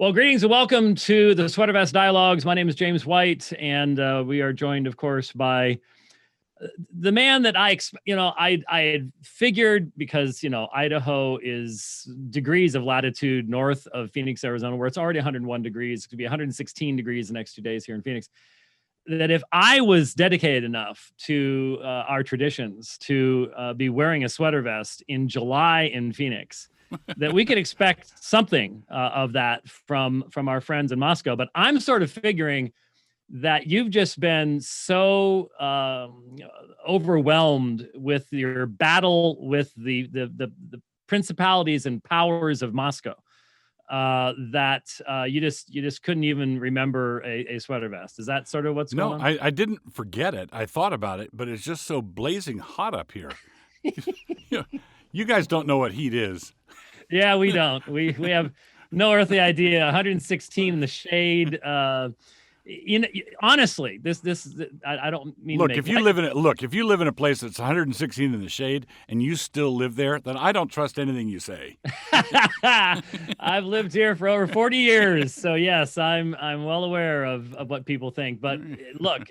Well, greetings and welcome to the Sweater Vest Dialogues. My name is James White, and we are joined, of course, by the man that I had figured, because Idaho is degrees of latitude north of Phoenix, Arizona, where it's already 101 degrees. It's going to be 116 degrees the next 2 days here in Phoenix. That if I was dedicated enough to our traditions to be wearing a sweater vest in July in Phoenix, that we could expect something of that from our friends in Moscow. But I'm sort of figuring that you've just been so overwhelmed with your battle with the principalities and powers of Moscow that you just couldn't even remember a sweater vest. Is that sort of what's No, going on? I didn't forget it. I thought about it, but it's just so blazing hot up here. you, you guys don't know what heat is. Yeah, we don't. We have no earthly idea. 116 in the shade. Honestly, I don't mean Look, to make if you live in a place that's 116 in the shade and you still live there, then I don't trust anything you say. I've lived here for over 40 years, so yes, I'm well aware of what people think. But look,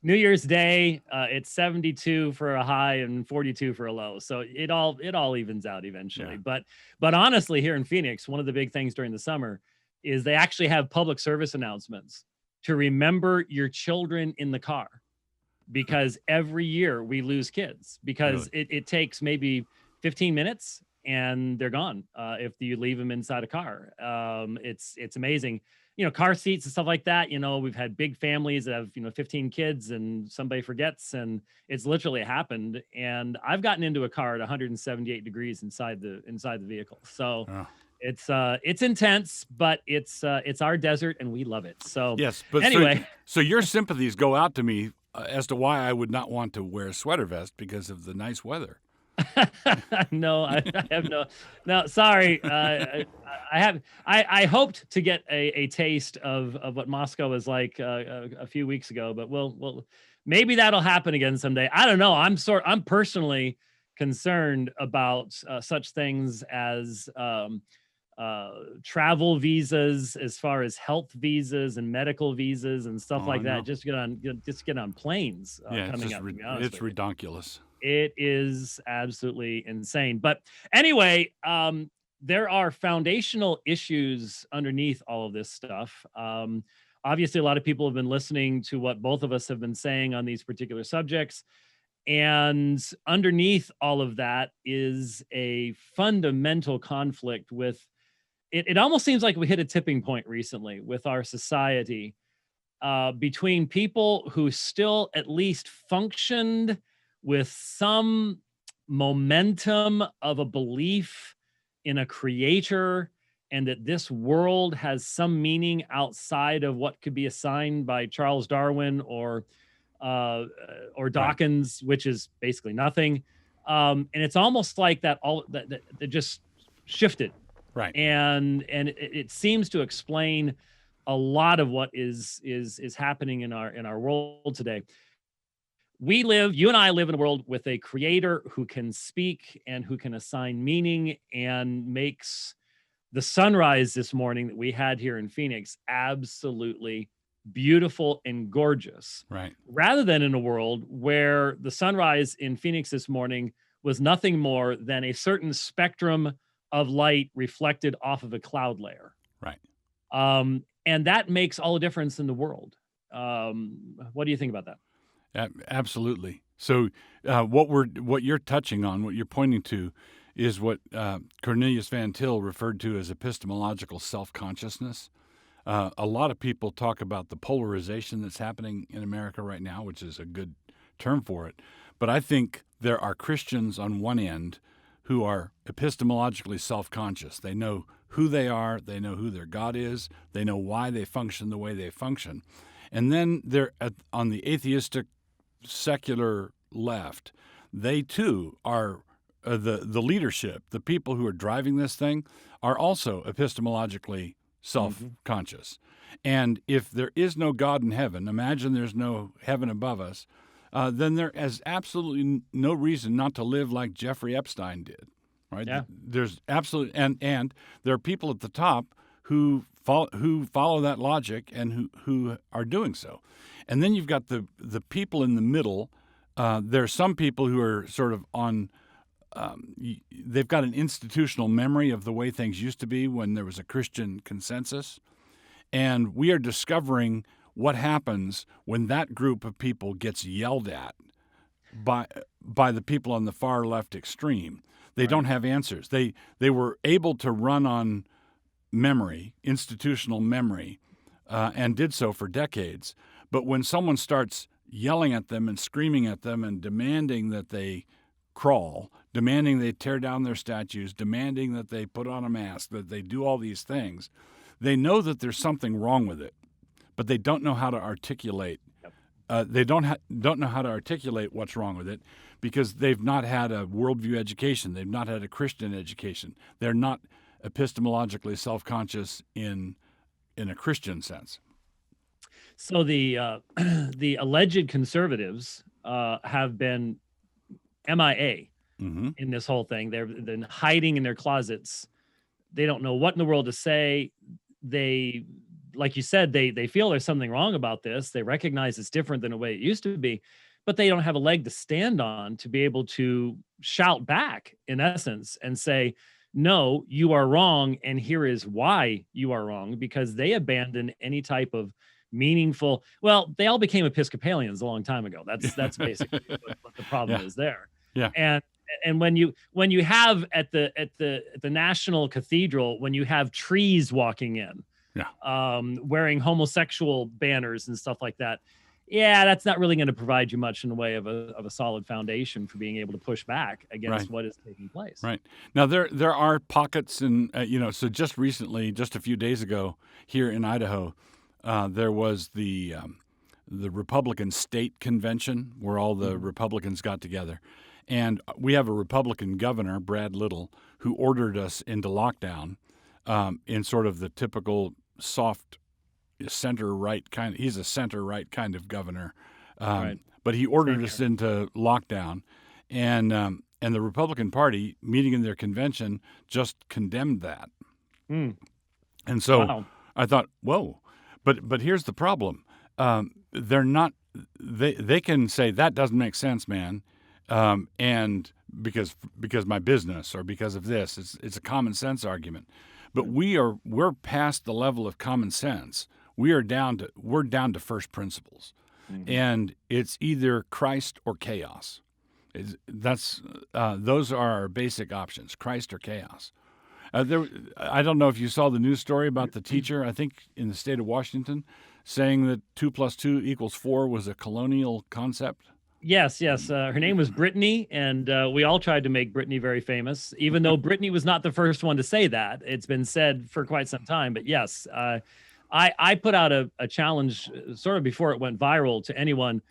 New Year's Day, it's 72 for a high and 42 for a low, so it all evens out eventually. Yeah. But honestly, here in Phoenix, one of the big things during the summer is they actually have public service announcements to remember your children in the car, because every year we lose kids because it takes maybe 15 minutes and they're gone if you leave them inside a car. It's amazing. Car seats and stuff like that. We've had big families that have 15 kids and somebody forgets, and it's literally happened. And I've gotten into a car at 178 degrees inside the vehicle. So it's intense, but it's our desert and we love it. So yes, but anyway, so your sympathies go out to me as to why I would not want to wear a sweater vest because of the nice weather. No, I have no. Sorry, I hoped to get a taste of what Moscow was like a few weeks ago, but we'll maybe that'll happen again someday. I don't know. I'm personally concerned about such things as travel visas, as far as health visas and medical visas and stuff like that. Just get on planes coming up. It's ridiculous. It is absolutely insane. But anyway, there are foundational issues underneath all of this stuff. Obviously, a lot of people have been listening to what both of us have been saying on these particular subjects. And underneath all of that is a fundamental conflict with it. It almost seems like we hit a tipping point recently with our society between people who still at least functioned with some momentum of a belief in a creator, and that this world has some meaning outside of what could be assigned by Charles Darwin or Dawkins, right, which is basically nothing. And it's almost like that just shifted. Right. And it seems to explain a lot of what is happening in our world today. You and I live in a world with a creator who can speak and who can assign meaning, and makes the sunrise this morning that we had here in Phoenix absolutely beautiful and gorgeous. Right. Rather than in a world where the sunrise in Phoenix this morning was nothing more than a certain spectrum of light reflected off of a cloud layer. Right. And that makes all the difference in the world. What do you think about that? Absolutely. So what you're touching on, what you're pointing to, is what Cornelius Van Til referred to as epistemological self-consciousness. A lot of people talk about the polarization that's happening in America right now, which is a good term for it. But I think there are Christians on one end who are epistemologically self-conscious. They know who they are. They know who their God is. They know why they function the way they function. And then they're on the atheistic, secular left. They too are the leadership. The people who are driving this thing are also epistemologically self-conscious. And if there is no God in heaven, imagine there's no heaven above us, then there is absolutely no reason not to live like Jeffrey Epstein did. Right? Yeah. There's absolutely, and there are people at the top who follow that logic and who are doing so. And then you've got the people in the middle. There are some people who are sort of on. They've got an institutional memory of the way things used to be when there was a Christian consensus, and we are discovering what happens when that group of people gets yelled at by the people on the far left extreme. They don't have answers. They were able to run on memory, institutional memory, and did so for decades. But when someone starts yelling at them and screaming at them and demanding that they crawl, demanding they tear down their statues, demanding that they put on a mask, that they do all these things, they know that there's something wrong with it, but they don't know how to articulate. They don't know how to articulate what's wrong with it because they've not had a worldview education. They've not had a Christian education. They're not epistemologically self-conscious in a Christian sense. So the the alleged conservatives have been MIA in this whole thing. They've been hiding in their closets. They don't know what in the world to say. They, like you said, they feel there's something wrong about this. They recognize it's different than the way it used to be, but they don't have a leg to stand on to be able to shout back, in essence, and say, no, you are wrong, and here is why you are wrong, because they abandoned any type of meaningful. Well, they all became Episcopalians a long time ago. That's basically what the problem is there. Yeah. And when you have at the National Cathedral, when you have trees walking in, wearing homosexual banners and stuff like that, that's not really going to provide you much in the way of a solid foundation for being able to push back against what is taking place. Right. Now there are pockets, and so just recently, just a few days ago, here in Idaho, there was the Republican State Convention where all the Republicans got together. And we have a Republican governor, Brad Little, who ordered us into lockdown in sort of the typical soft center-right kind. He's a center-right kind of governor. But he ordered us into lockdown. And the Republican Party, meeting in their convention, just condemned that. And so I thought, whoa. But here's the problem. They're not – they can say, that doesn't make sense, man. And because my business or because of this, it's a common sense argument. But we're past the level of common sense. We're down to first principles, and it's either Christ or chaos. Those are our basic options: Christ or chaos. I don't know if you saw the news story about the teacher, I think in the state of Washington, saying that 2 + 2 = 4 was a colonial concept. Yes. Her name was Brittany, and we all tried to make Brittany very famous, even though Brittany was not the first one to say that. It's been said for quite some time. But yes, I put out a challenge sort of before it went viral to anyone,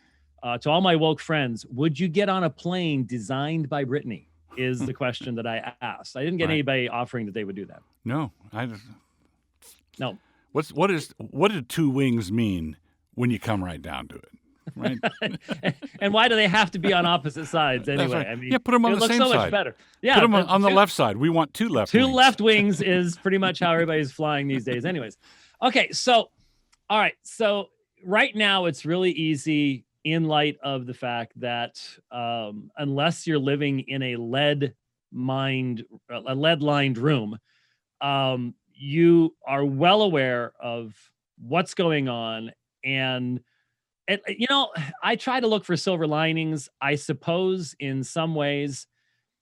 to all my woke friends. Would you get on a plane designed by Brittany? Is the question that I asked. I didn't get anybody offering that they would do that. No, No. What do two wings mean when you come right down to it? Right. And why do they have to be on opposite sides anyway? Right. I mean, put them on the same side. It looks so much better. Yeah, put them on the left side. We want two left wings. Two left wings is pretty much how everybody's flying these days anyways. Okay, so all right. So right now it's really easy in light of the fact that unless you're living in a lead-lined room, you are well aware of what's going on. And I try to look for silver linings. I suppose in some ways,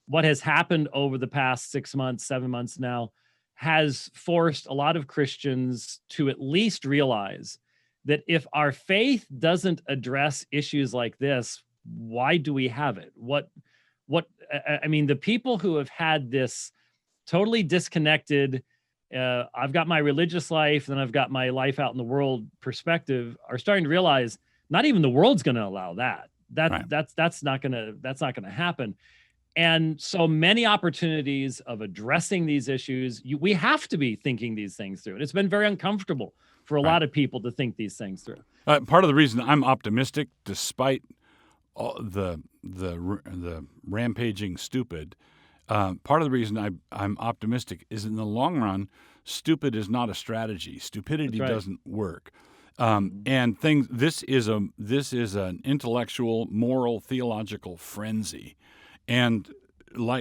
what has happened over the past 6 months, 7 months now, has forced a lot of Christians to at least realize that if our faith doesn't address issues like this, why do we have it? I mean, the people who have had this totally disconnected, I've got my religious life, and I've got my life out in the world perspective, are starting to realize not even the world's going to allow that. That's not going to happen. And so many opportunities of addressing these issues, we have to be thinking these things through. And it's been very uncomfortable for a lot of people to think these things through. Part of the reason I'm optimistic, despite all the rampaging stupid, Part of the reason I'm optimistic is in the long run, stupid is not a strategy. Stupidity That's right. doesn't work. And things. This is an intellectual, moral, theological frenzy, and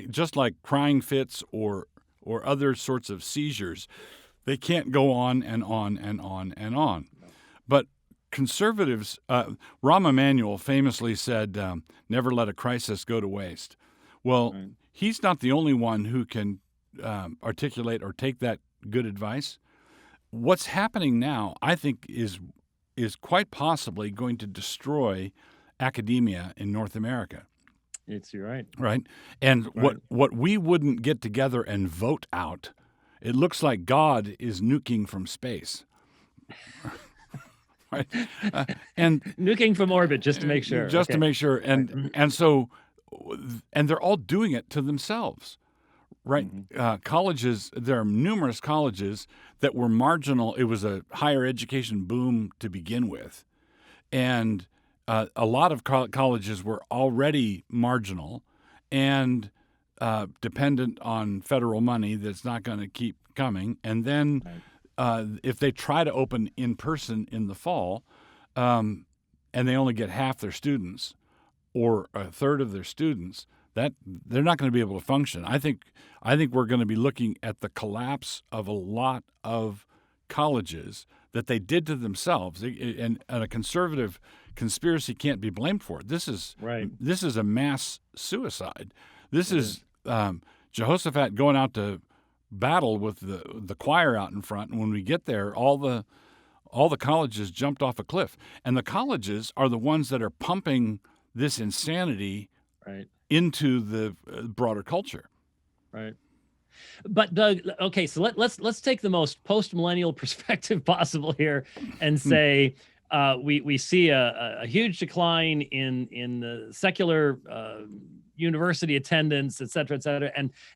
just like crying fits or other sorts of seizures, they can't go on and on and on and on. But conservatives, Rahm Emanuel famously said, "Never let a crisis go to waste." Well, Right. he's not the only one who can articulate or take that good advice. What's happening now, I think, is quite possibly going to destroy academia in North America. You're right. Right. And Right. what we wouldn't get together and vote out, it looks like God is nuking from space. Right. And Nuking from orbit just to make sure. just to Okay. make sure. And so, and they're all doing it to themselves. Right. Colleges, there are numerous colleges that were marginal. It was a higher education boom to begin with. And a lot of colleges were already marginal and dependent on federal money that's not going to keep coming. And then if they try to open in person in the fall and they only get half their students or a third of their students, that they're not going to be able to function. I think we're going to be looking at the collapse of a lot of colleges that they did to themselves, and a conservative conspiracy can't be blamed for it. This is a mass suicide. This is Jehoshaphat going out to battle with the choir out in front, and when we get there, all the colleges jumped off a cliff, and the colleges are the ones that are pumping this insanity into the broader culture. Right. But Doug, okay, so let's take the most post-millennial perspective possible here and say we see a huge decline in the secular university attendance, et cetera,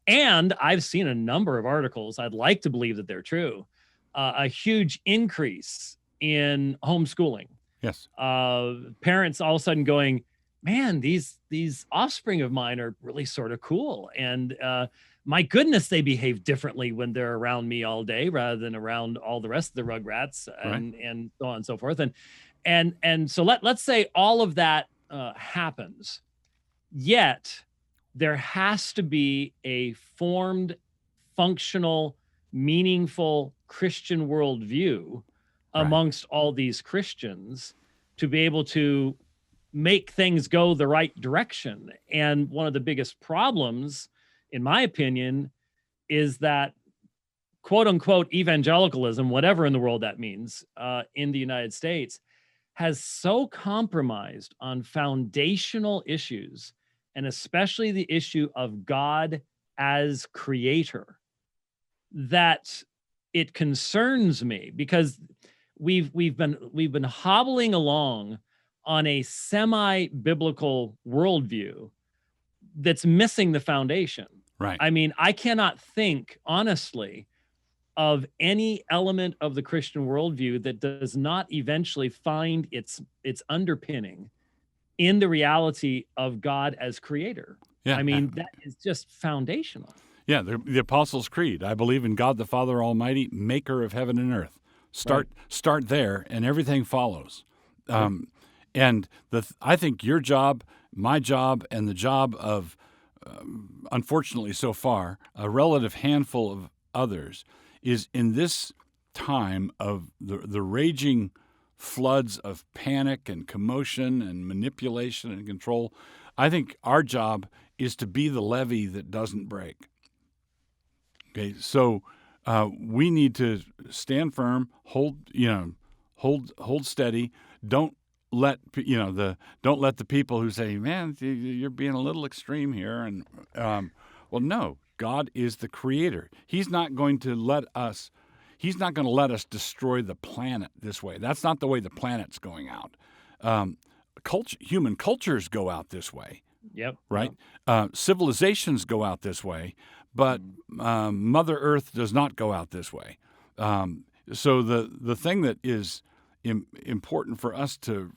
and I've seen a number of articles. I'd like to believe that they're true. A huge increase in homeschooling. Yes. Parents all of a sudden going, man, these offspring of mine are really sort of cool, and my goodness, they behave differently when they're around me all day rather than around all the rest of the rugrats and so on and so forth. And so let's say all of that happens, yet there has to be a formed, functional, meaningful Christian worldview amongst all these Christians to be able to make things go the right direction. And one of the biggest problems, in my opinion, is that quote unquote evangelicalism, whatever in the world that means, in the United States, has so compromised on foundational issues, and especially the issue of God as creator, that it concerns me, because we've been hobbling along on a semi-biblical worldview that's missing the foundation. Right. I mean, I cannot think honestly of any element of the Christian worldview that does not eventually find its underpinning in the reality of God as creator. Yeah. I mean, that is just foundational. Yeah, the Apostles' Creed. I believe in God the Father Almighty, maker of heaven and earth. Start there, and everything follows. And I think your job, my job, and the job of, unfortunately so far, a relative handful of others, is in this time of the raging floods of panic and commotion and manipulation and control. I think our job is to be the levee that doesn't break. Okay, so we need to stand firm, hold steady. Don't let the people who say, "Man, you're being a little extreme here," and well, no. God is the creator. He's not going to let us destroy the planet this way. That's not the way the planet's going out. Human cultures go out this way. Yep. Right? Civilizations go out this way, but Mother Earth does not go out this way. So the thing that is important for us to,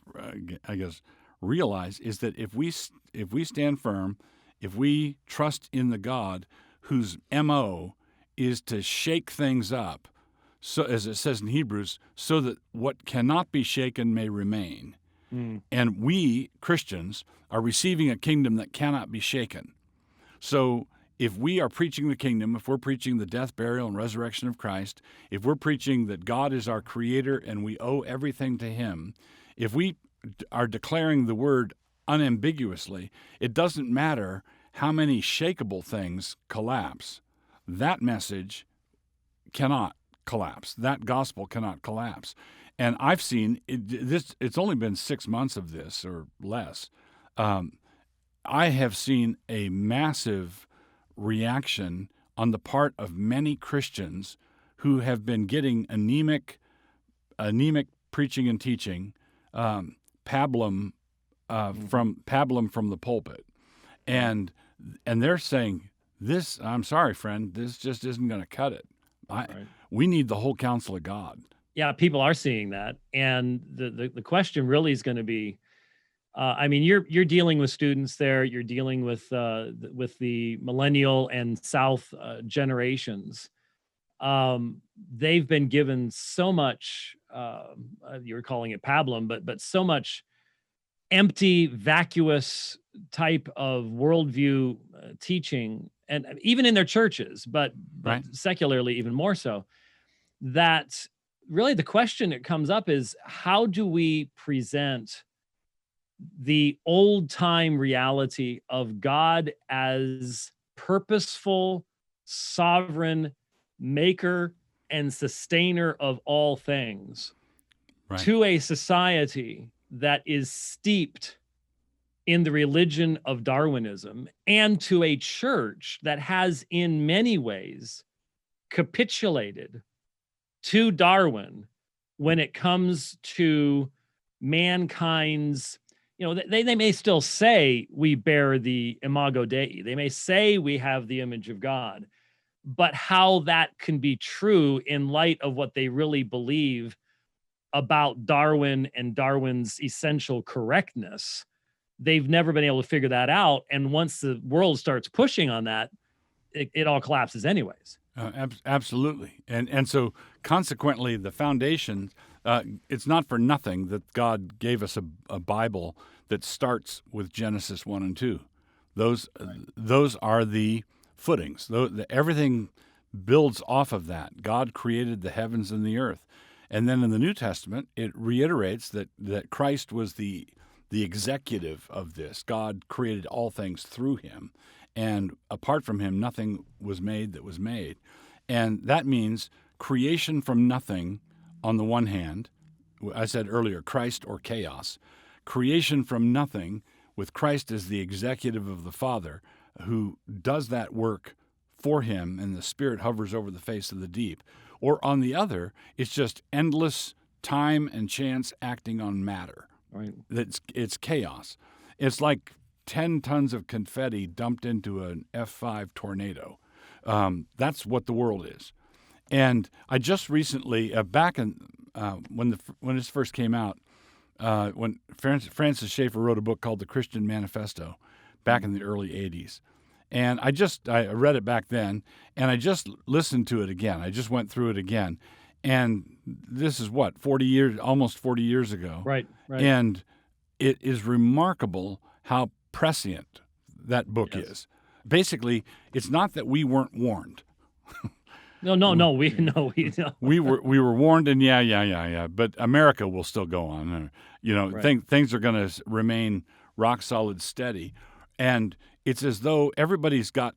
I guess, realize is that if we stand firm if we trust in the God whose MO is to shake things up, so as it says in Hebrews, so that what cannot be shaken may remain. And we, Christians, are receiving a kingdom that cannot be shaken. So if we are preaching the kingdom, if we're preaching the death, burial, and resurrection of Christ, if we're preaching that God is our creator and we owe everything to him, if we are declaring the word unambiguously, it doesn't matter how many shakable things collapse. That message cannot collapse. That gospel cannot collapse. And I've seen this. It's only been 6 months of this or less. I have seen a massive reaction on the part of many Christians who have been getting anemic preaching and teaching, pablum from the pulpit, and they're saying, "This, I'm sorry, friend, this just isn't going to cut it. We need the whole counsel of God." Yeah, people are seeing that, and the question really is going to be, I mean, you're dealing with students there, you're dealing with the millennial and South generations. They've been given so much. You were calling it pablum, but so much empty, vacuous type of worldview teaching, and even in their churches, but Right. secularly even more so, that really the question that comes up is, how do we present the old time reality of God as purposeful, sovereign, maker and sustainer of all things, Right. to a society that is steeped in the religion of Darwinism, and to a church that has in many ways capitulated to Darwin when it comes to mankind's, they may still say we bear the imago Dei. They may say we have the image of God, but how that can be true in light of what they really believe about Darwin and Darwin's essential correctness, they've never been able to figure that out. And once the world starts pushing on that, it all collapses anyways. Absolutely. And so consequently, the foundation, it's not for nothing that God gave us a Bible that starts with Genesis 1 and 2. Those are the footings. Everything builds off of that. God created the heavens and the earth. And then in the New Testament, it reiterates that Christ was the executive of this. God created all things through him. And apart from him, nothing was made that was made. And that means creation from nothing on the one hand. I said earlier, Christ or chaos. Creation from nothing with Christ as the executive of the Father who does that work for him, and the Spirit hovers over the face of the deep. Or on the other, it's just endless time and chance acting on matter. Right. It's chaos. It's like 10 tons of confetti dumped into an F5 tornado. That's what the world is. And I just recently, back in when this first came out, when Francis Schaeffer wrote a book called The Christian Manifesto back in the early 80s. And I read it back then, and I just listened to it again. I just went through it again. And this is almost 40 years ago. Right. And it is remarkable how prescient that book is. Basically, it's not that we weren't warned. No. We were warned, and yeah. But America will still go on. Right. Things are going to remain rock solid, steady, and it's as though everybody's got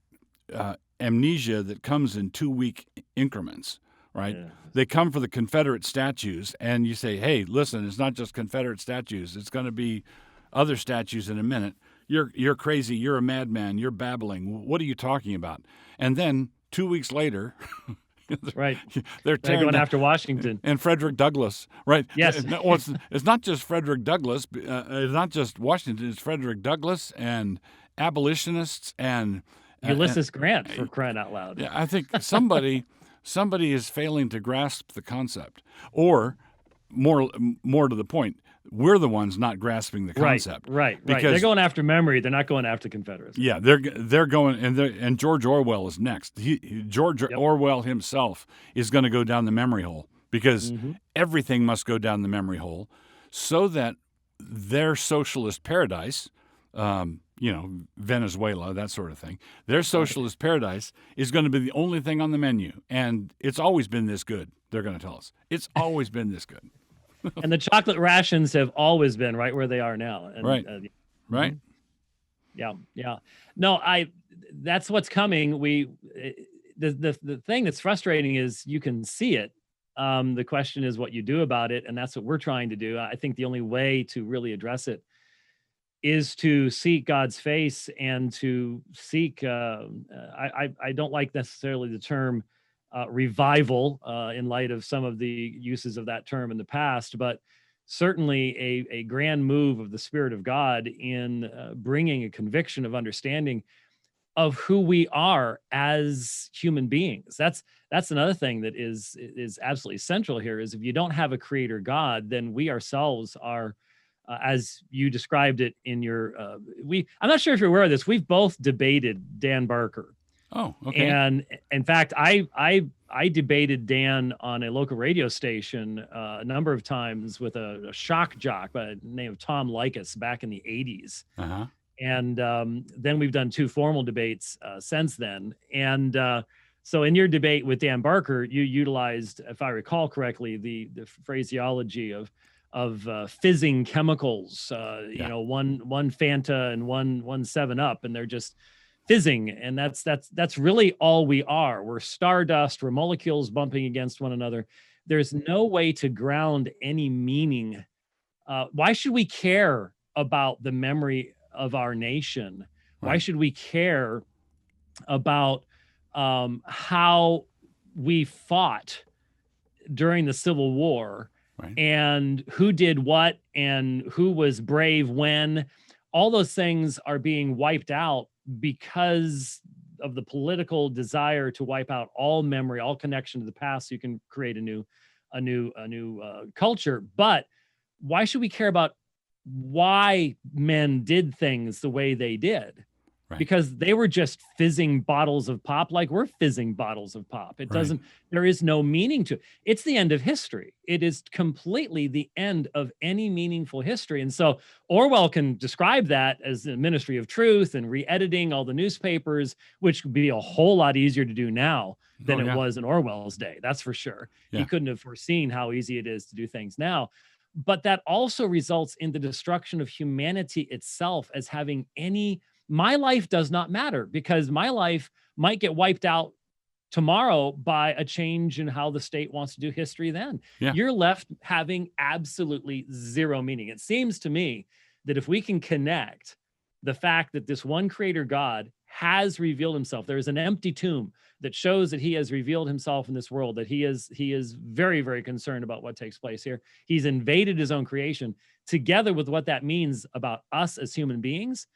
amnesia that comes in 2-week increments. Right? Yeah. They come for the Confederate statues, and you say, "Hey, listen, it's not just Confederate statues. It's going to be other statues in a minute. You're crazy. You're a madman. You're babbling. What are you talking about?" And then 2 weeks later, right, they're going after Washington and Frederick Douglass. Right? Yes. It's not just Frederick Douglass. It's not just Washington. It's Frederick Douglass and abolitionists and Ulysses Grant, for crying out loud. Yeah, I think somebody is failing to grasp the concept, or more to the point, We're the ones not grasping the Right, concept. right. Because, they're going after memory. They're not going after Confederacy. yeah, they're going, and George Orwell is next. George Yep. Orwell himself is going to go down the memory hole, because everything must go down the memory hole, so that their socialist paradise, Venezuela, that sort of thing, their socialist paradise is going to be the only thing on the menu. And it's always been this good, they're going to tell us. It's always been this good. And the chocolate rations have always been right where they are now. And, Right. Right. Yeah. No, that's what's coming. The thing that's frustrating is you can see it. The question is what you do about it. And that's what we're trying to do. I think the only way to really address it is to seek God's face and to seek, I don't like necessarily the term revival in light of some of the uses of that term in the past, but certainly a grand move of the Spirit of God in bringing a conviction of understanding of who we are as human beings. That's another thing that is absolutely central here, is if you don't have a creator God, then we ourselves are, as you described it in your, I'm not sure if you're aware of this, we've both debated Dan Barker. Oh, okay. And in fact, I debated Dan on a local radio station a number of times with a shock jock by the name of Tom Likas back in the 80s. Uh-huh. And then we've done 2 formal debates since then. And so in your debate with Dan Barker, you utilized, if I recall correctly, the phraseology of fizzing chemicals, one Fanta and one 7-Up, and they're just fizzing. And that's really all we are. We're stardust, we're molecules bumping against one another. There's no way to ground any meaning. Why should we care about the memory of our nation? Why should we care about how we fought during the Civil War, and who did what and who was brave when? All those things are being wiped out because of the political desire to wipe out all memory, all connection to the past, so you can create a new culture. But why should we care about why men did things the way they did? Because they were just fizzing bottles of pop like we're fizzing bottles of pop. It doesn't, there is no meaning to it. It's the end of history. It is completely the end of any meaningful history. And so Orwell can describe that as the ministry of truth and re-editing all the newspapers, which would be a whole lot easier to do now than it was in Orwell's day. That's for sure. He couldn't have foreseen how easy it is to do things now. But that also results in the destruction of humanity itself as having my life does not matter, because my life might get wiped out tomorrow by a change in how the state wants to do history then. You're left having absolutely zero meaning. It seems to me that if we can connect the fact that this one creator God has revealed himself, there is an empty tomb that shows that he has revealed himself in this world, that he is very, very concerned about what takes place here. He's invaded his own creation, together with what that means about us as human beings.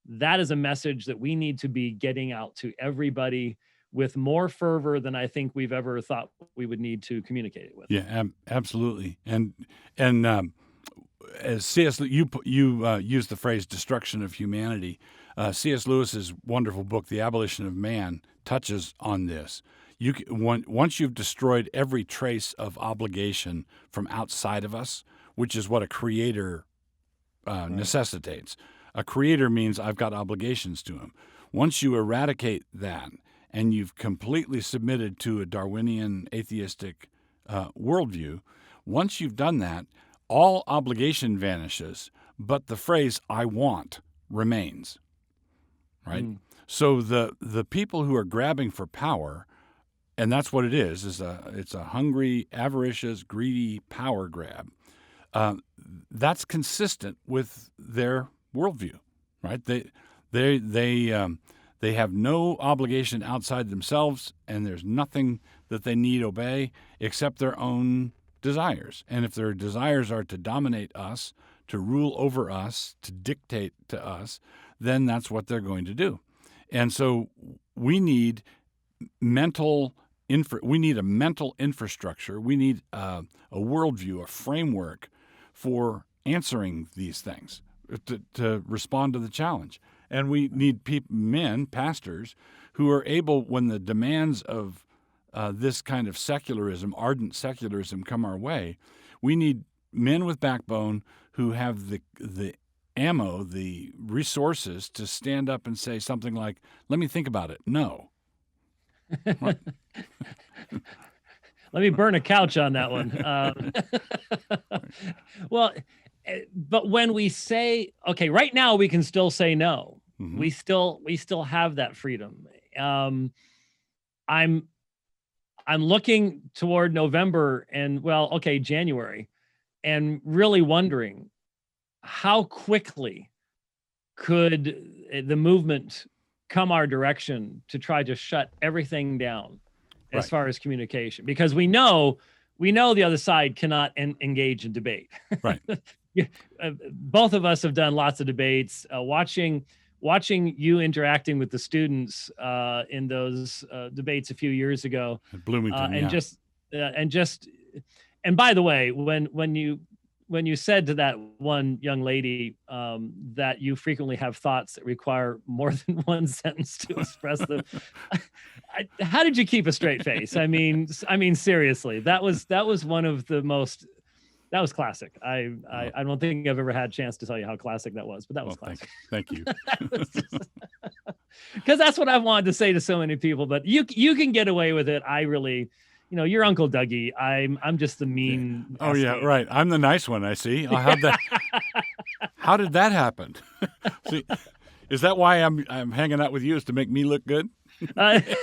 That is a message that we need to be getting out to everybody with more fervor than I think we've ever thought we would need to communicate it with. Yeah, absolutely. And as C.S. you used the phrase "destruction of humanity." C.S. Lewis's wonderful book, "The Abolition of Man," touches on this. Once you've destroyed every trace of obligation from outside of us, which is what a creator necessitates. A creator means I've got obligations to him. Once you eradicate that and you've completely submitted to a Darwinian atheistic worldview, once you've done that, all obligation vanishes, but the phrase "I want" remains, right? So the people who are grabbing for power, and that's what it is it's a hungry, avaricious, greedy power grab. That's consistent with their worldview, right? They have no obligation outside themselves, and there's nothing that they need obey except their own desires. And if their desires are to dominate us, to rule over us, to dictate to us, then that's what they're going to do. And so we need a mental infrastructure. We need a worldview, a framework for answering these things to respond to the challenge. And we need men, pastors, who are able, when the demands of this kind of secularism, ardent secularism, come our way, we need men with backbone who have the ammo, the resources to stand up and say something like, "Let me think about it." No. Let me burn a couch on that one. Well, but when we say, okay, right now we can still say no. Mm-hmm. We still have that freedom. I'm looking toward November and January, and really wondering how quickly could the movement come our direction to try to shut everything down as far as communication, because we know the other side cannot engage in debate. Right. Both of us have done lots of debates. Watching you interacting with the students in those debates a few years ago, at Bloomington, and by the way, when you said to that one young lady that you frequently have thoughts that require more than one sentence to express them, how did you keep a straight face? I mean, seriously, that was one of the most. That was classic. I don't think I've ever had a chance to tell you how classic that was, but that was classic. Thank you. Because that's what I've wanted to say to so many people, but you can get away with it. I really, you're Uncle Dougie. I'm just the mean. Oh yeah, right. I'm the nice one. I see. How did that happen? See, is that why I'm hanging out with you, is to make me look good? That's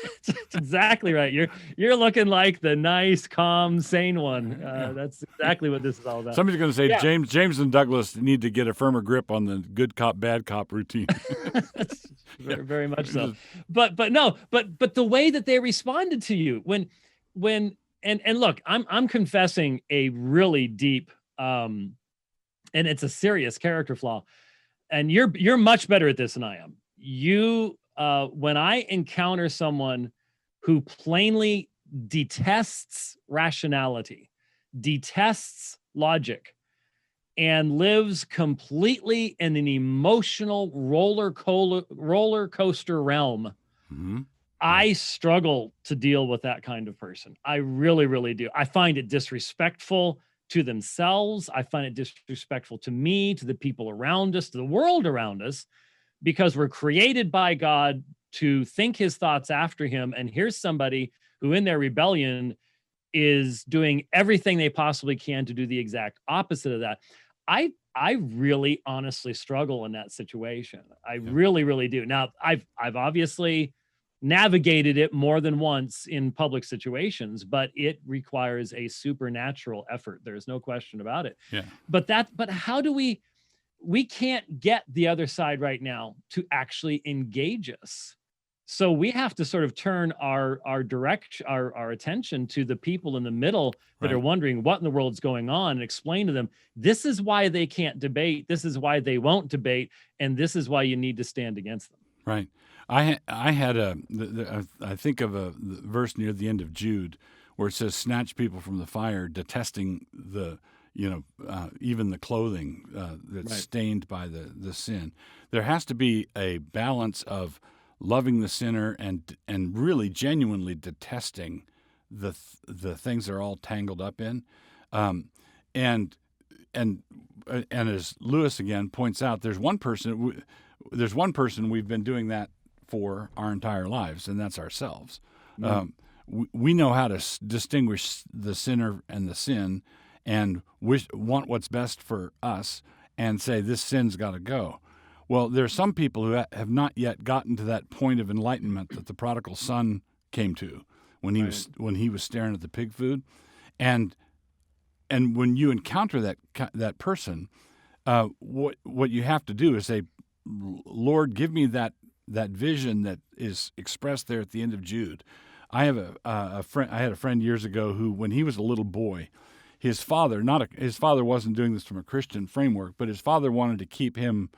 exactly right. You're looking like the nice, calm, sane one. That's exactly what this is all about. Somebody's going to say James and Douglas need to get a firmer grip on the good cop, bad cop routine. very, very much so. But the way that they responded to you when look, I'm confessing a really deep and it's a serious character flaw, and you're much better at this than I am. When I encounter someone who plainly detests rationality, detests logic, and lives completely in an emotional roller coaster realm, mm-hmm. I struggle to deal with that kind of person. I really, really do. I find it disrespectful to themselves. I find it disrespectful to me, to the people around us, to the world around us, because we're created by God to think his thoughts after him. And here's somebody who in their rebellion is doing everything they possibly can to do the exact opposite of that. I really honestly struggle in that situation. I really, really do. Now, I've obviously navigated it more than once in public situations, but it requires a supernatural effort. There's no question about it. Yeah. But how do we can't get the other side right now to actually engage us. So we have to sort of turn our attention to the people in the middle that are wondering what in the world's going on, and explain to them, this is why they can't debate. This is why they won't debate. And this is why you need to stand against them. Right. I think of a verse near the end of Jude where it says, snatch people from the fire, detesting even the clothing that's stained by the sin. There has to be a balance of loving the sinner and really genuinely detesting the things they're all tangled up in. And as Lewis again points out, there's one person we've been doing that for our entire lives, and that's ourselves. Mm. We know how to distinguish the sinner and the sin, and want what's best for us, and say this sin's got to go. Well, there are some people who have not yet gotten to that point of enlightenment that the prodigal son came to when he was staring at the pig food, and when you encounter that person, what you have to do is say, Lord, give me that vision that is expressed there at the end of Jude. I have a friend. I had a friend years ago who, when he was a little boy, his father wasn't doing this from a Christian framework, but his father wanted to keep him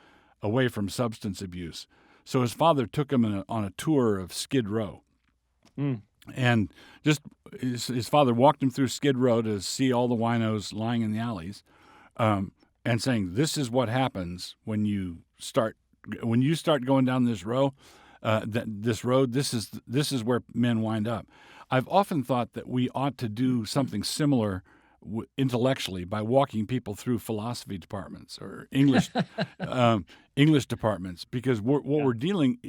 away from substance abuse. So his father took him on a tour of Skid Row. Mm. And just his father walked him through Skid Row to see all the winos lying in the alleys. and saying, this is what happens when you start going down this road. This is where men wind up. I've often thought that we ought to do something similar intellectually by walking people through philosophy departments or English departments, because what we're dealing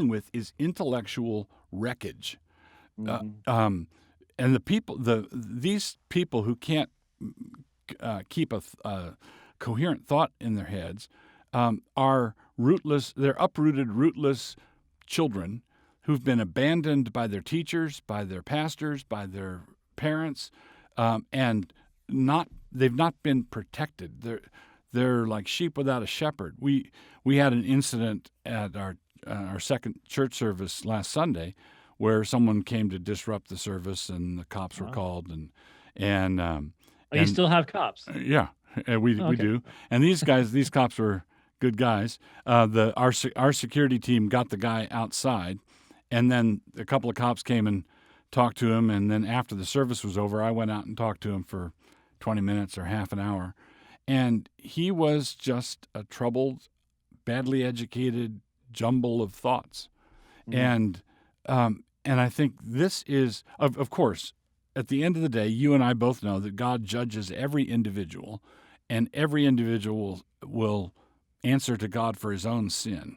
with is intellectual wreckage. And these people who can't keep a coherent thought in their heads are rootless. They're uprooted, rootless children who've been abandoned by their teachers, by their pastors, by their parents, and they've not been protected. They're like sheep without a shepherd. We had an incident at our second church service last Sunday where someone came to disrupt the service, and the cops were called, and you still have cops? Yeah, we do. And these cops were good guys. Our security team got the guy outside, and then a couple of cops came and talked to him. And then after the service was over, I went out and talked to him for 20 minutes or half an hour, and he was just a troubled, badly educated jumble of thoughts. And I think this is, of course, at the end of the day, you and I both know that God judges every individual, and every individual will answer to God for his own sin.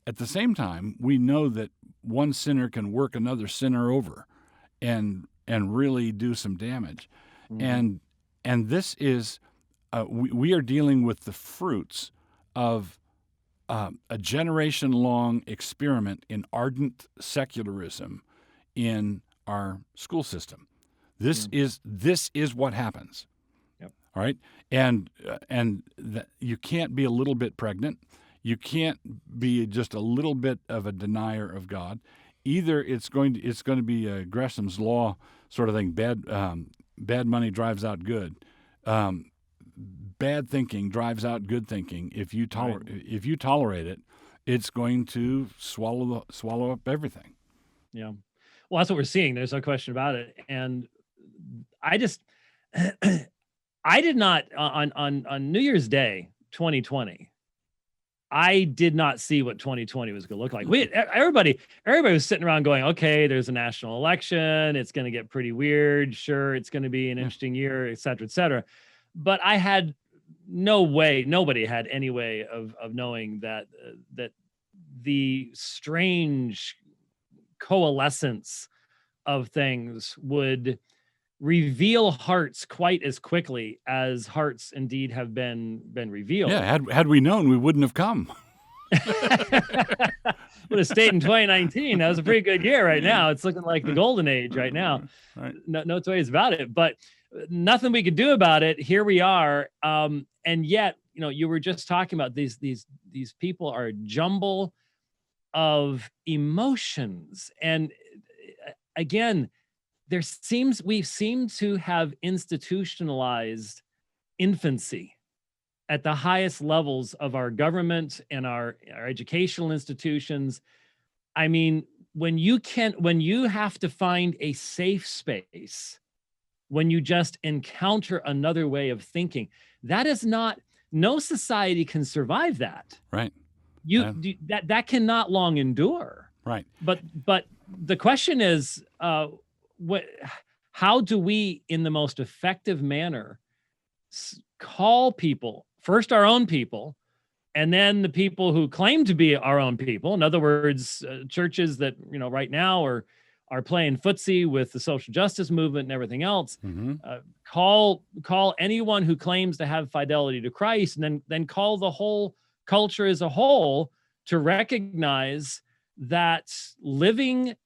At the same time, we know that one sinner can work another sinner over and really do some damage. And this is, we are dealing with the fruits of a generation-long experiment in ardent secularism in our school system. This is what happens. Yep. All right, and you can't be a little bit pregnant. You can't be just a little bit of a denier of God. Either it's going to be a Gresham's law sort of thing. Bad money drives out good. Bad thinking drives out good thinking. If you tolerate it, it's going to swallow up everything. Yeah. Well, that's what we're seeing. There's no question about it. And I did not on New Year's Day 2020. I did not see what 2020 was going to look like. Everybody was sitting around going, okay, there's a national election. It's going to get pretty weird. Sure, it's going to be an interesting year, et cetera, et cetera. But I had nobody had any way of knowing that the strange coalescence of things would reveal hearts quite as quickly as hearts indeed have been revealed. Yeah, had we known, we wouldn't have come. Would have stayed in 2019. That was a pretty good year right now. It's looking like the golden age right now. Right. No two ways about it. But nothing we could do about it. Here we are. And yet, you were just talking about these people are a jumble of emotions. And again, we seem to have institutionalized infancy at the highest levels of our government and our educational institutions. I mean, when you have to find a safe space, when you just encounter another way of thinking, that is not, no society can survive that. Right. That cannot long endure. Right. But the question is, how do we, in the most effective manner, call people, first our own people, and then the people who claim to be our own people? In other words, churches that right now are playing footsie with the social justice movement and everything else. Call anyone who claims to have fidelity to Christ, and then call the whole culture as a whole to recognize that living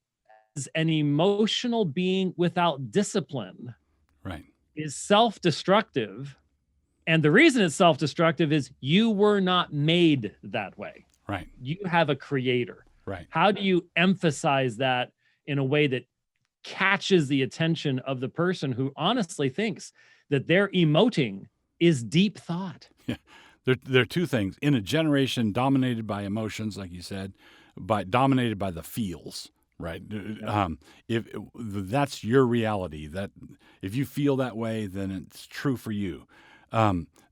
as an emotional being without discipline is self-destructive. And the reason it's self-destructive is you were not made that way. Right. You have a creator. Right. How do you emphasize that in a way that catches the attention of the person who honestly thinks that their emoting is deep thought? Yeah. There are two things. In a generation dominated by emotions, like you said, dominated by the feels, right? Yeah. If that's your reality, that if you feel that way, then it's true for you.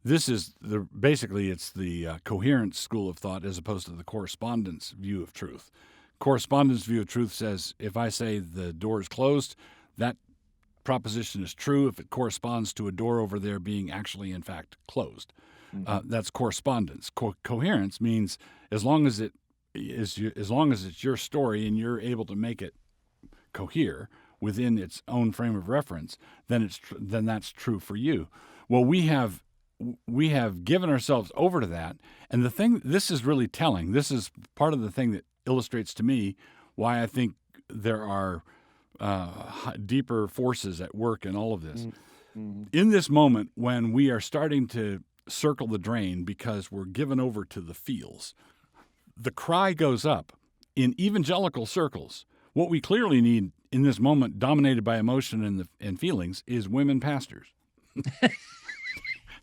This is basically it's the coherence school of thought as opposed to the correspondence view of truth. Correspondence view of truth says if I say the door is closed, that proposition is true if it corresponds to a door over there being actually in fact closed. That's correspondence. Coherence means as long as it's your story and you're able to make it cohere within its own frame of reference, then that's true for you. Well, we have given ourselves over to that, and this is really telling. This is part of the thing that illustrates to me why I think there are deeper forces at work in all of this. In this moment when we are starting to circle the drain because we're given over to the feels, the cry goes up in evangelical circles. What we clearly need in this moment, dominated by emotion and feelings, is women pastors.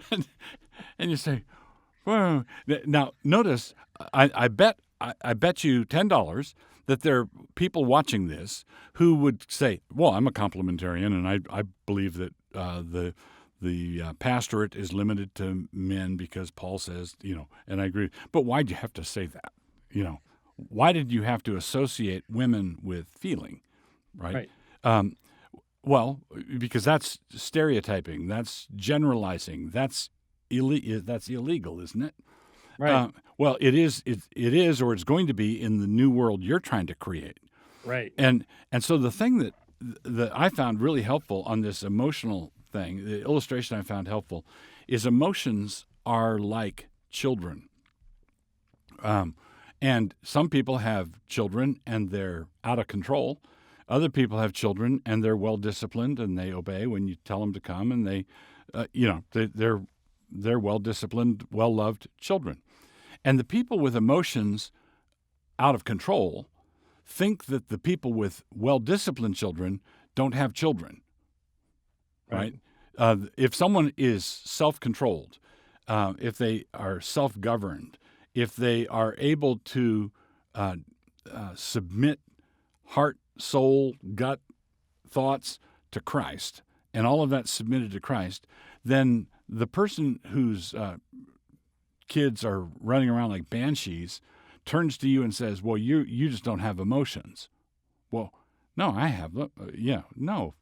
And you say, well, now notice, I bet you $10 that there are people watching this who would say, well, I'm a complementarian and I believe that the pastorate is limited to men because Paul says, and I agree. But why'd you have to say that? Why did you have to associate women with feeling, right? Well, because that's stereotyping, that's generalizing, that's illegal, isn't it? Right. Well, it is, or it's going to be in the new world you're trying to create. Right. And so the thing that I found really helpful on this emotional thing, the illustration I found helpful, is emotions are like children. And some people have children and they're out of control. Other people have children and they're well disciplined and they obey when you tell them to come, and they're well disciplined, well loved children. And the people with emotions out of control think that the people with well disciplined children don't have children. Right? If someone is self controlled, if they are self governed, if they are able to submit heart, soul, gut, thoughts to Christ, and all of that submitted to Christ, then the person whose kids are running around like banshees turns to you and says, well, you just don't have emotions. Well, no, I have. No.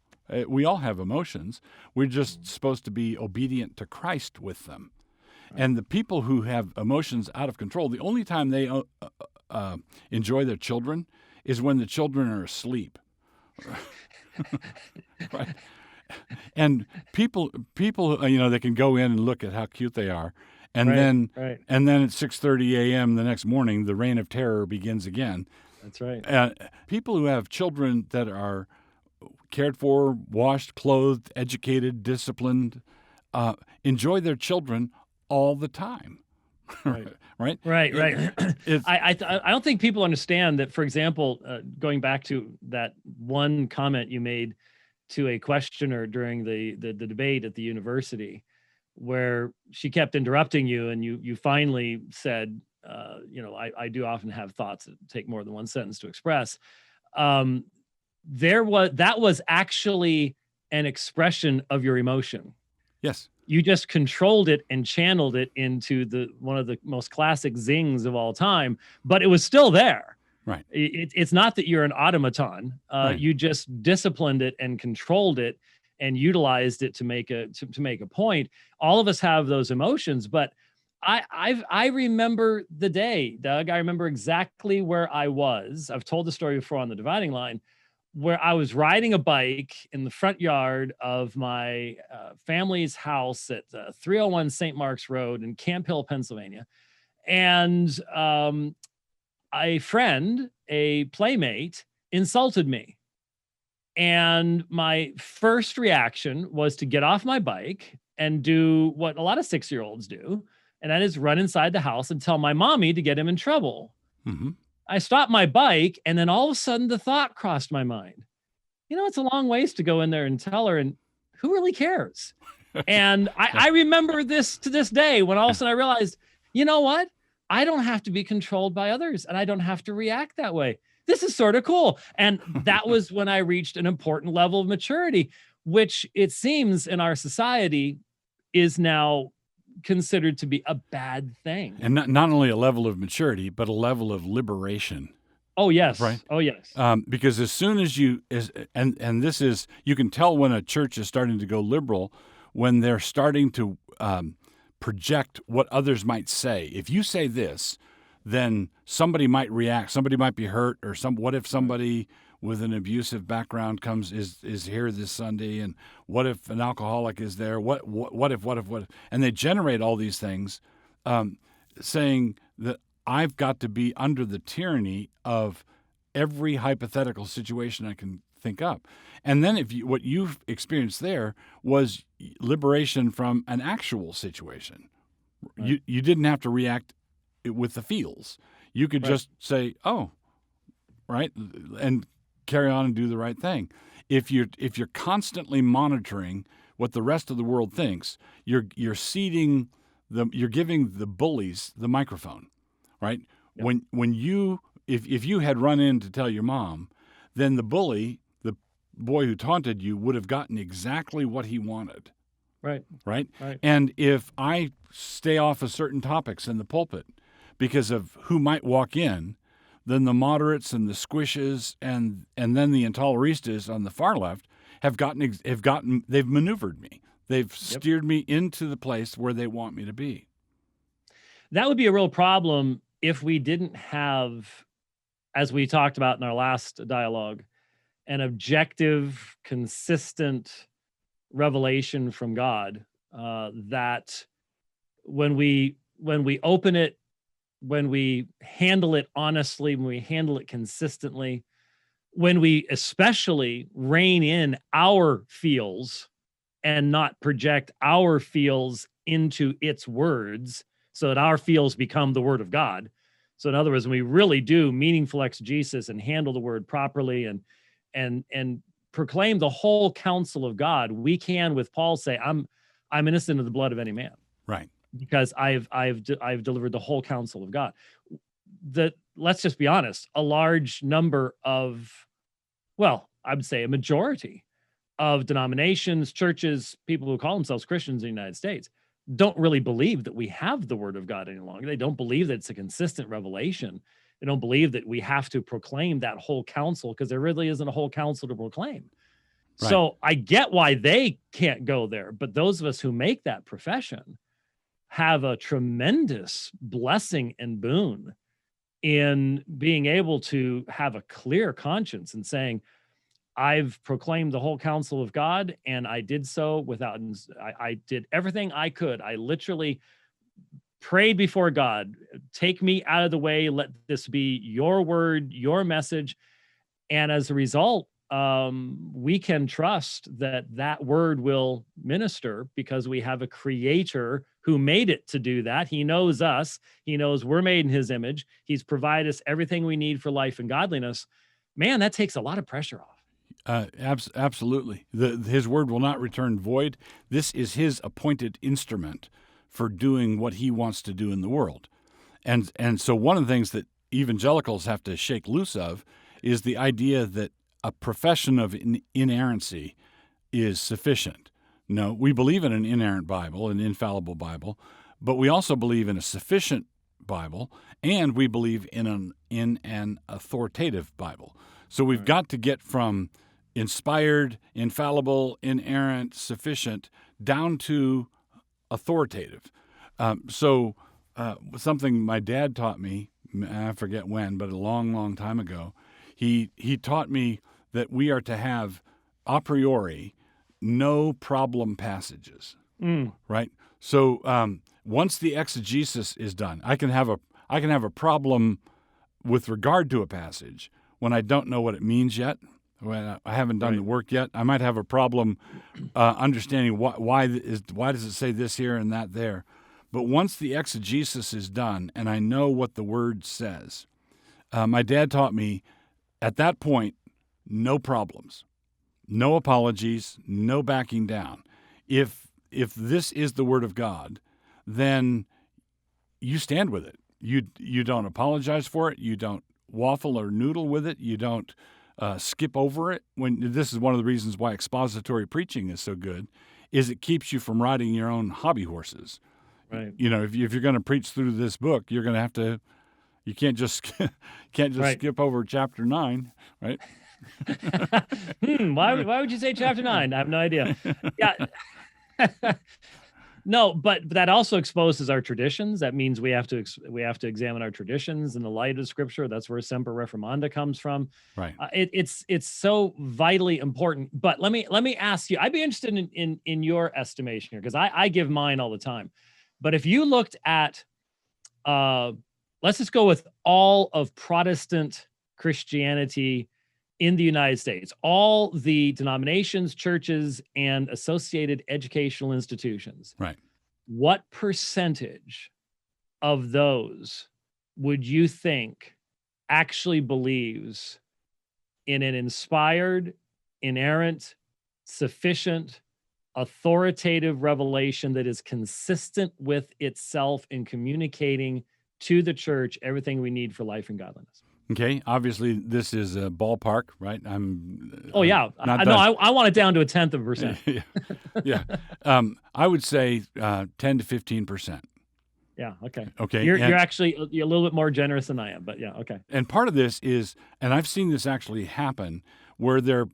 We all have emotions. We're just supposed to be obedient to Christ with them. And the people who have emotions out of control, the only time they enjoy their children is when the children are asleep. Right? And people, they can go in and look at how cute they are, and then at 6:30 a.m. the next morning, the reign of terror begins again. That's right. People who have children that are cared for, washed, clothed, educated, disciplined, enjoy their children all the time. Right. I don't think people understand that, for example, going back to that one comment you made to a questioner during the debate at the university, where she kept interrupting you and you finally said, I do often have thoughts that take more than one sentence to express. That was actually an expression of your emotion. Yes. You just controlled it and channeled it into one of the most classic zings of all time, but it was still there. Right. It's not that you're an automaton. You just disciplined it and controlled it and utilized it to make a point. All of us have those emotions, but I remember the day, Doug. I remember exactly where I was. I've told the story before on the Dividing Line, where I was riding a bike in the front yard of my family's house at 301 St. Mark's Road in Camp Hill, Pennsylvania. And a friend, a playmate, insulted me. And my first reaction was to get off my bike and do what a lot of 6-year-olds do, and that is run inside the house and tell my mommy to get him in trouble. Mm-hmm. I stopped my bike, and then all of a sudden the thought crossed my mind. It's a long ways to go in there and tell her, and who really cares? And I remember this to this day, when all of a sudden I realized, you know what? I don't have to be controlled by others, and I don't have to react that way. This is sort of cool. And that was when I reached an important level of maturity, which it seems in our society is now considered to be a bad thing. And not only a level of maturity, but a level of liberation. Oh yes, right? Oh yes, Because as soon as and this is, you can tell when a church is starting to go liberal when they're starting to project what others might say. If you say this, then somebody might react. Somebody might be hurt, or what if somebody with an abusive background is here this Sunday, and what if an alcoholic is there? What if, and they generate all these things, saying that I've got to be under the tyranny of every hypothetical situation I can think up. And then what you've experienced there was liberation from an actual situation. Right. You didn't have to react with the feels. You could just say, "Oh," right, and carry on and do the right thing. If you're constantly monitoring what the rest of the world thinks, you're giving the bullies the microphone, right? Yep. When you if you had run in to tell your mom, then the bully, the boy who taunted you, would have gotten exactly what he wanted. Right. And if I stay off of certain topics in the pulpit because of who might walk in, then the moderates and the squishes and then the intoleristas on the far left they've maneuvered me. They've steered me into the place where they want me to be. That would be a real problem if we didn't have, as we talked about in our last dialogue, an objective, consistent revelation from God, that when we open it, when we handle it honestly, when we handle it consistently, when we especially rein in our feels and not project our feels into its words so that our feels become the word of God. So in other words, when we really do meaningful exegesis and handle the word properly and proclaim the whole counsel of God, we can, with Paul, say, I'm innocent of the blood of any man. Right. Because I've delivered the whole counsel of God. Let's just be honest, a large number of, well, I would say a majority of denominations, churches, people who call themselves Christians in the United States don't really believe that we have the word of God any longer. They don't believe that it's a consistent revelation. They don't believe that we have to proclaim that whole counsel, because there really isn't a whole counsel to proclaim. Right. So I get why they can't go there, but those of us who make that profession have a tremendous blessing and boon in being able to have a clear conscience and saying, I've proclaimed the whole counsel of God, and I did so without, I did everything I could. I literally prayed before God, take me out of the way. Let this be your word, your message. And as a result, we can trust that word will minister, because we have a creator who made it to do that. He knows us. He knows we're made in his image. He's provided us everything we need for life and godliness. Man, that takes a lot of pressure off. Absolutely. His word will not return void. This is his appointed instrument for doing what he wants to do in the world. And so one of the things that evangelicals have to shake loose of is the idea that a profession of inerrancy is sufficient. No, we believe in an inerrant Bible, an infallible Bible, but we also believe in a sufficient Bible, and we believe in an authoritative Bible. So we've got to get from inspired, infallible, inerrant, sufficient, down to authoritative. Something my dad taught me, I forget when, but a long, long time ago, he taught me that we are to have a priori no problem passages, right? So once the exegesis is done, I can have a problem with regard to a passage when I don't know what it means yet, when I haven't done the work yet. I might have a problem understanding why does it say this here and that there. But once the exegesis is done and I know what the word says, my dad taught me at that point, no problems, no apologies, no backing down. If this is the word of God, then you stand with it. You don't apologize for it. You don't waffle or noodle with it. You don't skip over it. This is one of the reasons why expository preaching is so good, is it keeps you from riding your own hobby horses. Right. You know, if you're going to preach through this book, you're going to have to. You can't just Right. skip over chapter 9, right? Why would you say chapter 9? I have no idea. Yeah. No, but that also exposes our traditions. That means we have to examine our traditions in the light of Scripture. That's where Semper Reformanda comes from. Right. It's so vitally important. But let me ask you. I'd be interested in your estimation here, because I give mine all the time. But if you looked at, let's just go with all of Protestant Christianity in the United States, all the denominations, churches, and associated educational institutions. Right. What percentage of those would you think actually believes in an inspired, inerrant, sufficient, authoritative revelation that is consistent with itself in communicating to the church everything we need for life and godliness? Okay. Obviously, this is a ballpark, right? Oh yeah, not I want it down to 0.1%. Yeah. I would say 10 to 15%. Yeah. Okay. Okay. You're actually a little bit more generous than I am, but yeah. Okay. And part of this is, and I've seen this actually happen, where there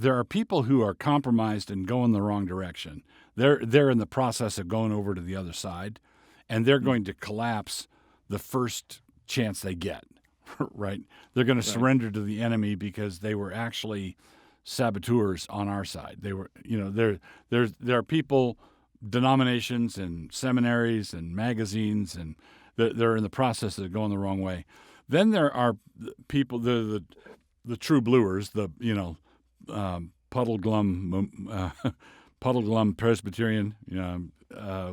are people who are compromised and go in the wrong direction. They're in the process of going over to the other side, and they're going to collapse the first chance they get. Right? They're going to surrender to the enemy because they were actually saboteurs on our side. They were, there are people, denominations and seminaries and magazines, and they're in the process of going the wrong way. Then there are people, the true bluers, Puddle Glum Presbyterian,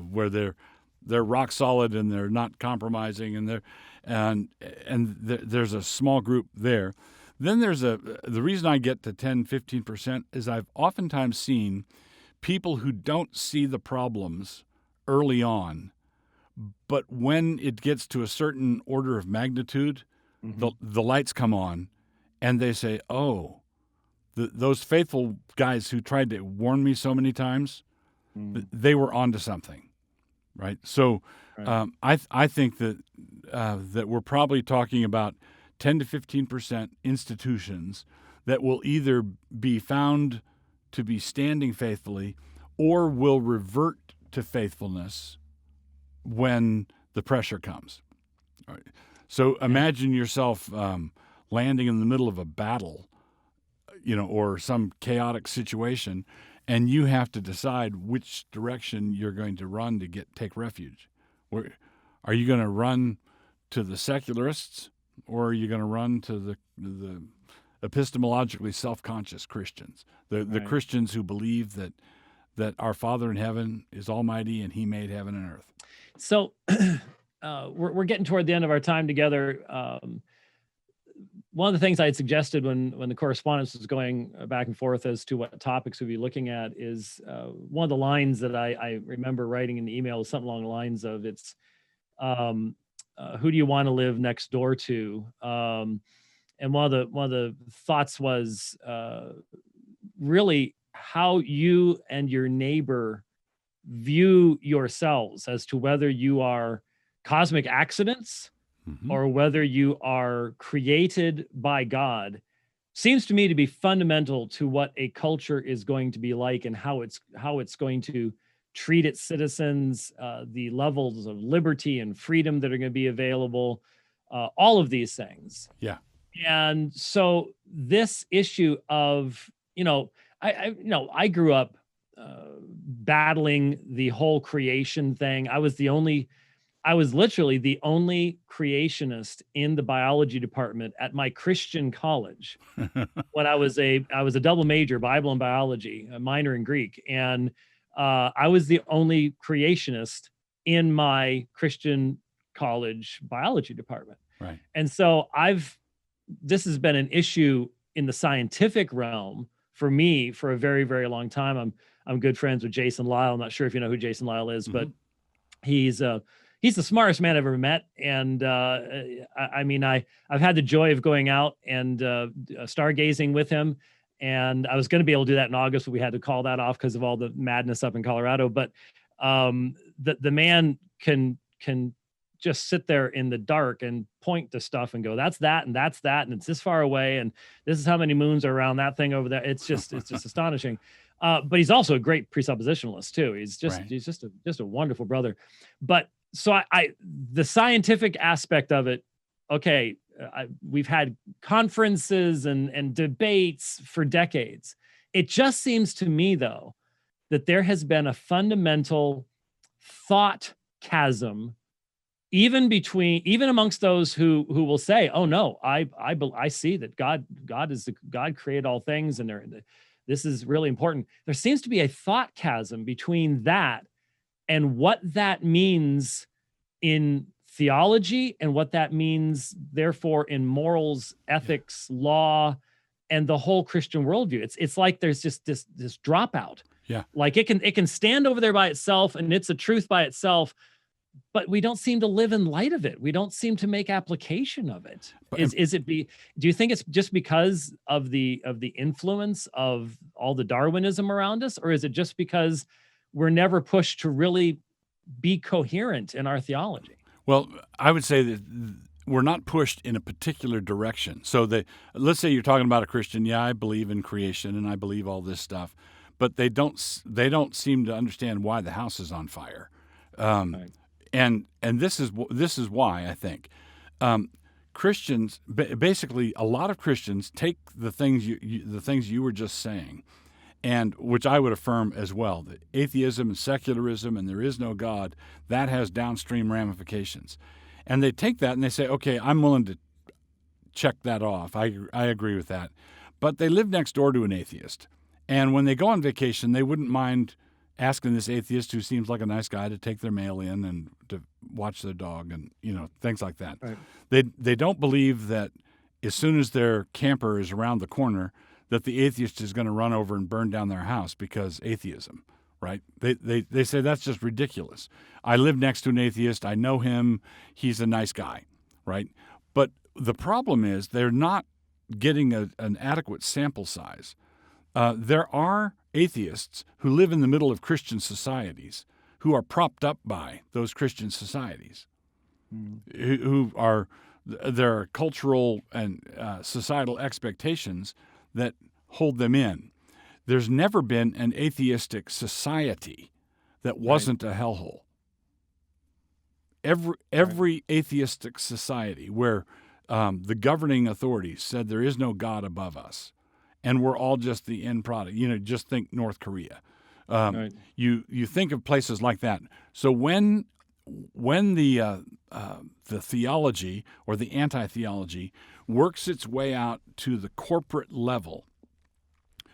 where they're rock solid and they're not compromising, and there's a small group there. Then there's the reason I get to 10-15% is I've oftentimes seen people who don't see the problems early on, but when it gets to a certain order of magnitude, the lights come on, and they say, "Oh, those faithful guys who tried to warn me so many times, they were onto something." Right. So I think that we're probably talking about 10 to 15% institutions that will either be found to be standing faithfully or will revert to faithfulness when the pressure comes. All right. So imagine yourself landing in the middle of a battle, or some chaotic situation, and you have to decide which direction you're going to run to take refuge. Are you going to run to the secularists, or are you going to run to the epistemologically self-conscious Christians, the Christians who believe that our Father in heaven is almighty and He made heaven and earth? So we're getting toward the end of our time together. One of the things I had suggested when the correspondence was going back and forth as to what topics we'd be looking at is one of the lines that I remember writing in the email is something along the lines of, it's who do you want to live next door to? And one of the thoughts was really how you and your neighbor view yourselves as to whether you are cosmic accidents or whether you are created by God, seems to me to be fundamental to what a culture is going to be like and how it's going to treat its citizens, the levels of liberty and freedom that are going to be available, all of these things. Yeah. And so this issue of, I grew up battling the whole creation thing. I was literally the only creationist in the biology department at my Christian college when I was a double major, Bible and biology, a minor in Greek. And I was the only creationist in my Christian college biology department. Right. And so this has been an issue in the scientific realm for me for a very, very long time. I'm good friends with Jason Lisle. I'm not sure if you know who Jason Lisle is, but he's the smartest man I've ever met. And I've had the joy of going out and stargazing with him. And I was going to be able to do that in August, but we had to call that off because of all the madness up in Colorado. But the man can just sit there in the dark and point to stuff and go, that's that, and that's that, and it's this far away, and this is how many moons are around that thing over there. It's just astonishing. But he's also a great presuppositionalist too. He's just a wonderful brother. But so the scientific aspect of it, okay, we've had conferences and debates for decades. It just seems to me, though, that there has been a fundamental thought chasm, even amongst those who will say, "Oh no, I see that God created all things, and this is really important." There seems to be a thought chasm between that and what that means in theology, and what that means, therefore, in morals, ethics, law, and the whole Christian worldview. It's like there's just this dropout. Yeah, like it can stand over there by itself, and it's a truth by itself, but we don't seem to live in light of it. We don't seem to make application of it. Do you think it's just because of the influence of all the Darwinism around us, or is it just because we're never pushed to really be coherent in our theology? Well, I would say that we're not pushed in a particular direction. So let's say you're talking about a Christian. Yeah, I believe in creation and I believe all this stuff, but they don't seem to understand why the house is on fire. Right. And this is why I think Christians, basically, a lot of Christians take the things you were just saying, and which I would affirm as well, that atheism and secularism and there is no God, that has downstream ramifications. And they take that and they say, okay, I'm willing to check that off. I agree with that. But they live next door to an atheist. And when they go on vacation, they wouldn't mind asking this atheist, who seems like a nice guy, to take their mail in and to watch their dog and, things like that. Right. They don't believe that as soon as their camper is around the corner, that the atheist is going to run over and burn down their house because atheism, right? They say that's just ridiculous. I live next to an atheist. I know him. He's a nice guy, right? But the problem is they're not getting an adequate sample size. There are atheists who live in the middle of Christian societies who are propped up by those Christian societies, there are cultural and societal expectations that hold them in. There's never been an atheistic society that wasn't a hellhole. Every atheistic society where the governing authorities said there is no God above us, and we're all just the end product. Just think North Korea. You think of places like that. So when the theology or the anti-theology works its way out to the corporate level,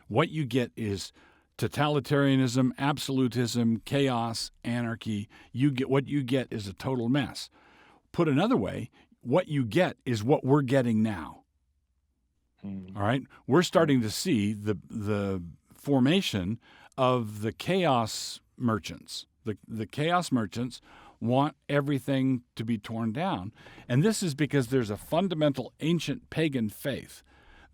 what you get is totalitarianism, absolutism, chaos, anarchy. What you get is a total mess. Put another way, what you get is what we're getting now. All right, we're starting to see the formation of the chaos merchants. The chaos merchants want everything to be torn down, and this is because there's a fundamental ancient pagan faith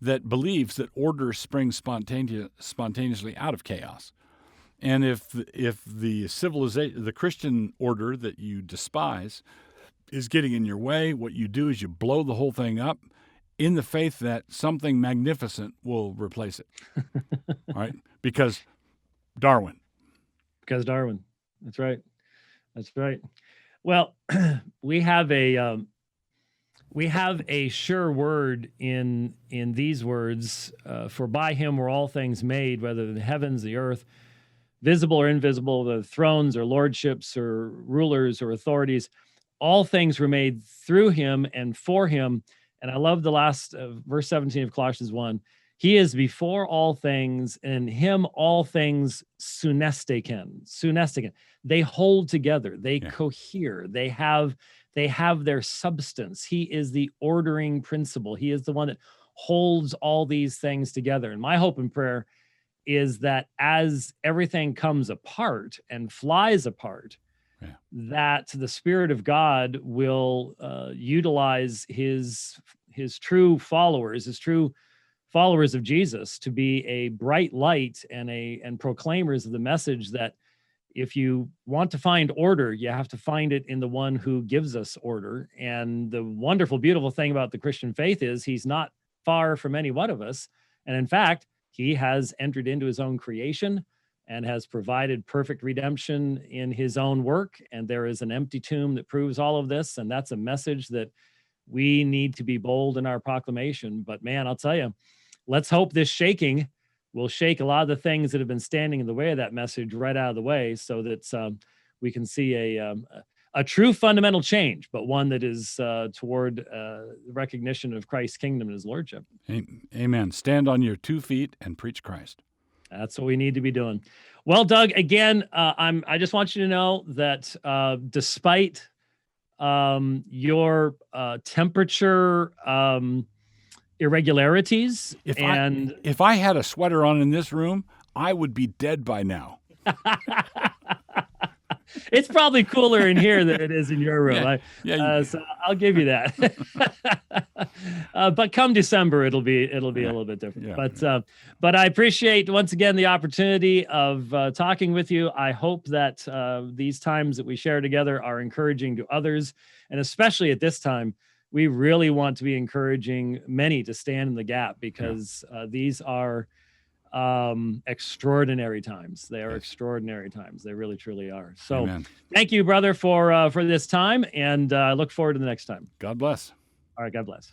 that believes that order springs spontaneously out of chaos. And if the civilization, the Christian order that you despise, is getting in your way, what you do is you blow the whole thing up, in the faith that something magnificent will replace it. All right? Because Darwin. That's right. Well, we have a sure word in these words, for by him were all things made, whether the heavens, the earth, visible or invisible, the thrones or lordships or rulers or authorities. All things were made through him and for him. And I love the last verse 17 of Colossians 1. He is before all things, and in him all things sunestican. They hold together. They cohere. They have their substance. He is the ordering principle. He is the one that holds all these things together. And my hope and prayer is that as everything comes apart and flies apart, that the Spirit of God will utilize his true followers, his true followers of Jesus to be a bright light and proclaimers of the message that if you want to find order, you have to find it in the one who gives us order. And the wonderful, beautiful thing about the Christian faith is he's not far from any one of us. And in fact, he has entered into his own creation and has provided perfect redemption in his own work. And there is an empty tomb that proves all of this. And that's a message that we need to be bold in our proclamation. But man, I'll tell you, let's hope this shaking will shake a lot of the things that have been standing in the way of that message right out of the way, so that we can see a true fundamental change, but one that is toward recognition of Christ's kingdom and his lordship. Amen. Stand on your 2 feet and preach Christ. That's what we need to be doing. Well, Doug, again, I just want you to know that despite your temperature irregularities, if I had a sweater on in this room, I would be dead by now. It's probably cooler in here than it is in your room. So I'll give you that. But come December, it'll be a little bit different. Yeah. But I appreciate once again the opportunity of talking with you. I hope that these times that we share together are encouraging to others, and especially at this time, we really want to be encouraging many to stand in the gap, because these are extraordinary times. They are extraordinary times. They really, truly are. So Amen. Thank you, brother, for this time, and I look forward to the next time. God bless. All right. God bless.